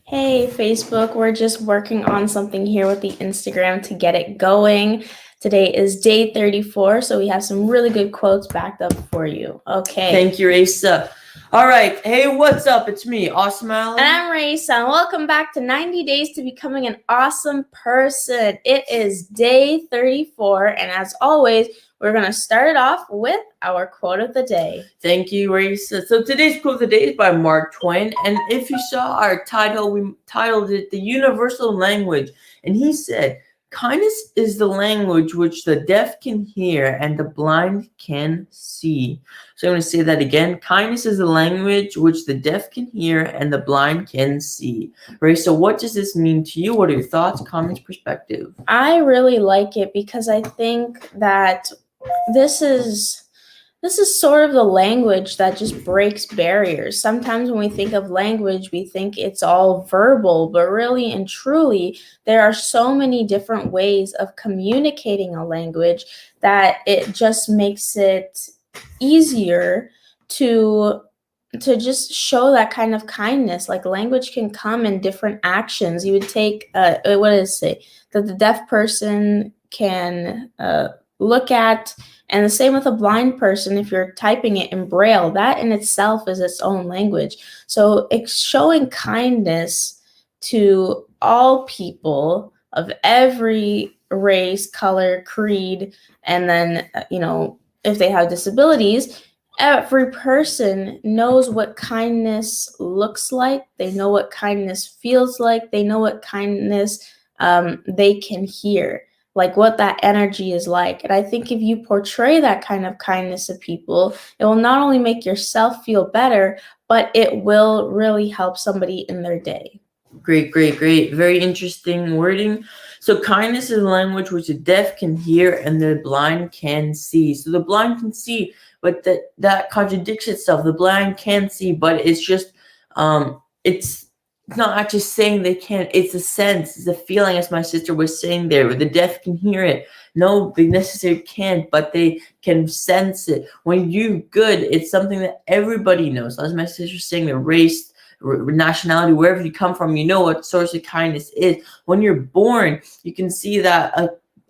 Hey, Facebook, we're just working on something here with the Instagram to get it going. Today is day 34, so we have some really good quotes backed up for you. Okay. Thank you, Asa. All right. Hey, what's up? It's me, Awesome Alan. And I'm Raisa, and welcome back to 90 Days to Becoming an Awesome Person. It is day 34, and as always, we're going to start it off with our quote of the day. Thank you, Raisa. So today's quote of the day is by Mark Twain. And if you saw our title, we titled it The Universal Language. And he said, kindness is the language which the deaf can hear and the blind can see. So I'm going to say that again. Kindness is the language which the deaf can hear and the blind can see. Raisa, what does this mean to you? What are your thoughts, comments, perspective? I really like it because I think that this is sort of the language that just breaks barriers. Sometimes when we think of language, we think it's all verbal, but really and truly, there are so many different ways of communicating a language that it just makes it easier to just show that kind of kindness. Like language can come in different actions. You would take what does it say? That the deaf person can look at, and the same with a blind person. If you're typing it in braille, that in itself is its own language. So it's showing kindness to all people of every race, color, creed, and then if they have disabilities, every person knows what kindness looks like. They know what kindness feels like. They know what kindness they can hear, like what that energy is like. And I think if you portray that kind of kindness to people, it will not only make yourself feel better, but it will really help somebody in their day. Great. Very interesting wording. So kindness is a language which the deaf can hear and the blind can see. So the blind can see, but that contradicts itself. The blind can see, but it's just it's not actually saying they can't. It's a sense, it's a feeling, as my sister was saying there, where the deaf can hear it. No, they necessarily can't, but they can sense it. When you do good, it's something that everybody knows. As my sister was saying, the race, nationality, wherever you come from, you know what source of kindness is. When you're born, you can see that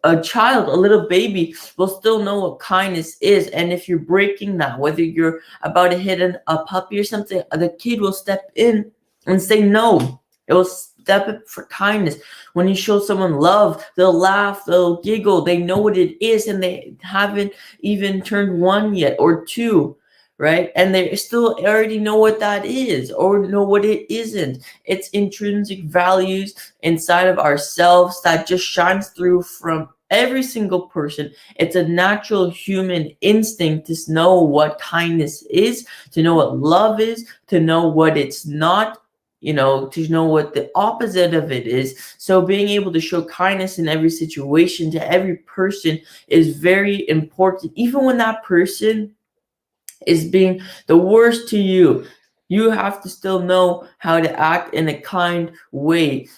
a child, a little baby, will still know what kindness is. And if you're breaking that, whether you're about to hit a puppy or something, the kid will step in and say no. It will step up for kindness. When you show someone love, they'll laugh, they'll giggle, they know what it is, and they haven't even turned one yet or two, right? And they still already know what that is or know what it isn't. It's intrinsic values inside of ourselves that just shines through from every single person. It's a natural human instinct to know what kindness is, to know what love is, to know what it's not, to know what the opposite of it is. So being able to show kindness in every situation to every person is very important, even when that person is being the worst to you. You have to still know how to act in a kind way.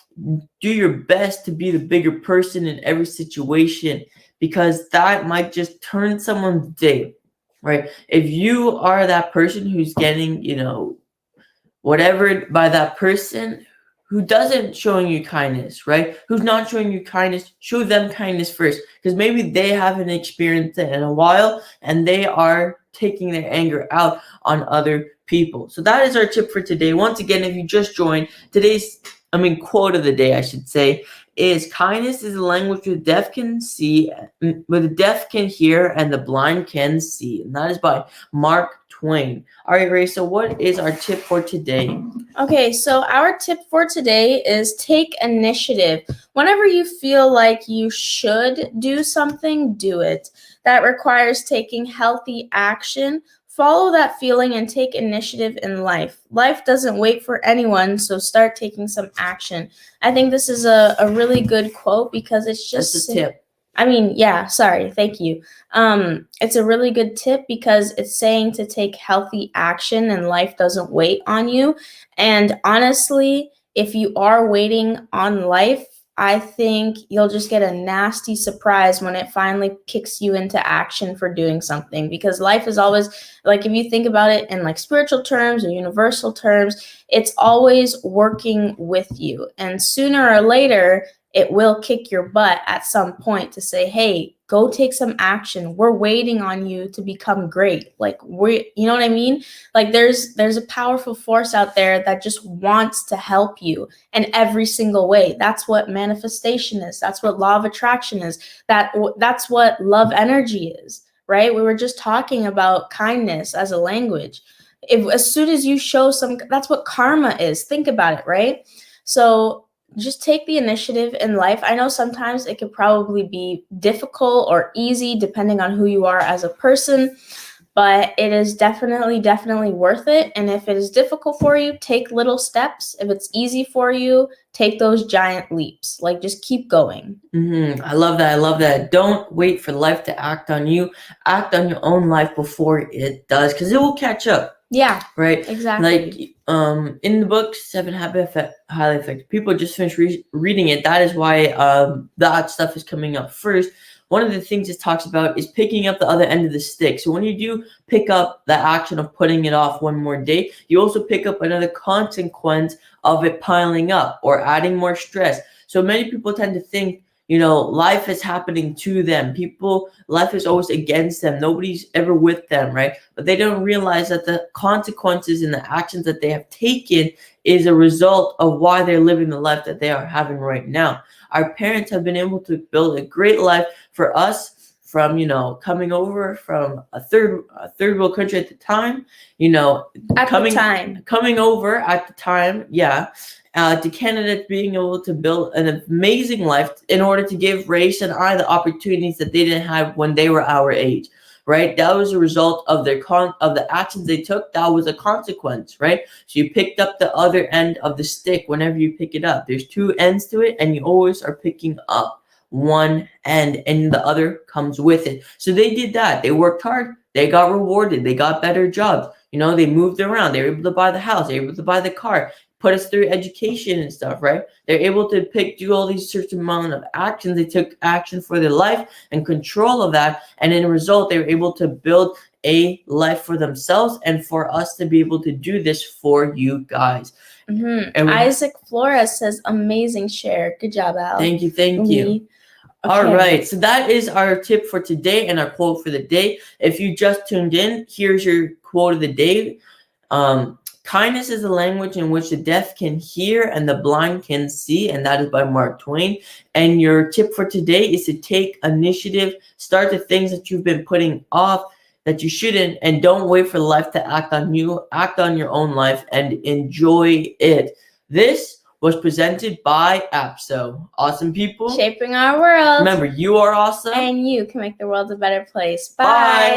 Do your best to be the bigger person in every situation, because that might just turn someone's day, right? If you are that person who's getting, whatever by that person who doesn't showing you kindness, right? Who's not showing you kindness, show them kindness first, because maybe they haven't experienced it in a while and they are taking their anger out on other people. So that is our tip for today. Once again, if you just joined, today's quote of the day, I should say, is kindness is a language the deaf can see, where the deaf can hear and the blind can see. And that is by Mark Twain. All right, Ray, so what is our tip for today? Okay, so our tip for today is take initiative. Whenever you feel like you should do something, do it. That requires taking healthy action. Follow that feeling and take initiative in life. Life doesn't wait for anyone, so start taking some action. I think this is a really good quote because it's just That's a tip. Thank you. It's a really good tip because it's saying to take healthy action and life doesn't wait on you. And honestly, if you are waiting on life, I think you'll just get a nasty surprise when it finally kicks you into action for doing something, because life is always, like, if you think about it in like spiritual terms or universal terms, it's always working with you, and sooner or later it will kick your butt at some point to say, hey, go take some action. We're waiting on you to become great. Like, you know what I mean? Like, there's a powerful force out there that just wants to help you in every single way. That's what manifestation is. That's what law of attraction is. That's what love energy is, right? We were just talking about kindness as a language. If as soon as you show that's what karma is. Think about it, right? So just take the initiative in life. I know sometimes it could probably be difficult or easy depending on who you are as a person, but it is definitely worth it. And if it is difficult for you, take little steps. If it's easy for you, take those giant leaps. Like, just keep going. I love that. I love that. Don't wait for life to act on you. Act on your own life before it does, because it will catch up. Yeah, right. exactly. Like in the book 7 Habits of Highly Effective People, just finished reading it. That is why that stuff is coming up first. One of the things it talks about is picking up the other end of the stick. So when you do pick up the action of putting it off one more day, you also pick up another consequence of it piling up or adding more stress. So many people tend to think, life is happening to them. Life is always against them. Nobody's ever with them, right? But they don't realize that the consequences and the actions that they have taken is a result of why they're living the life that they are having right now. Our parents have been able to build a great life for us from, coming over from a third world country at the time, coming over at the time, yeah. To Canada, being able to build an amazing life in order to give Race and I the opportunities that they didn't have when they were our age, right? That was a result of the actions they took. That was a consequence, right? So you picked up the other end of the stick whenever you pick it up. There's two ends to it, and you always are picking up one end, and the other comes with it. So they did that. They worked hard. They got rewarded. They got better jobs. They moved around. They were able to buy the house. They were able to buy the car. Put us through education and stuff, right? They're able to do all these certain amount of actions. They took action for their life and control of that. And in a result, they were able to build a life for themselves and for us to be able to do this for you guys. And Isaac Flores says, amazing share. Good job, Al. Thank you. Okay. All right. So that is our tip for today and our quote for the day. If you just tuned in, here's your quote of the day. Kindness is a language in which the deaf can hear and the blind can see, and that is by Mark Twain. And your tip for today is to take initiative, start the things that you've been putting off that you shouldn't, and don't wait for life to act on you. Act on your own life and enjoy it. This was presented by APSO. Awesome people. Shaping our world. Remember, you are awesome. And you can make the world a better place. Bye.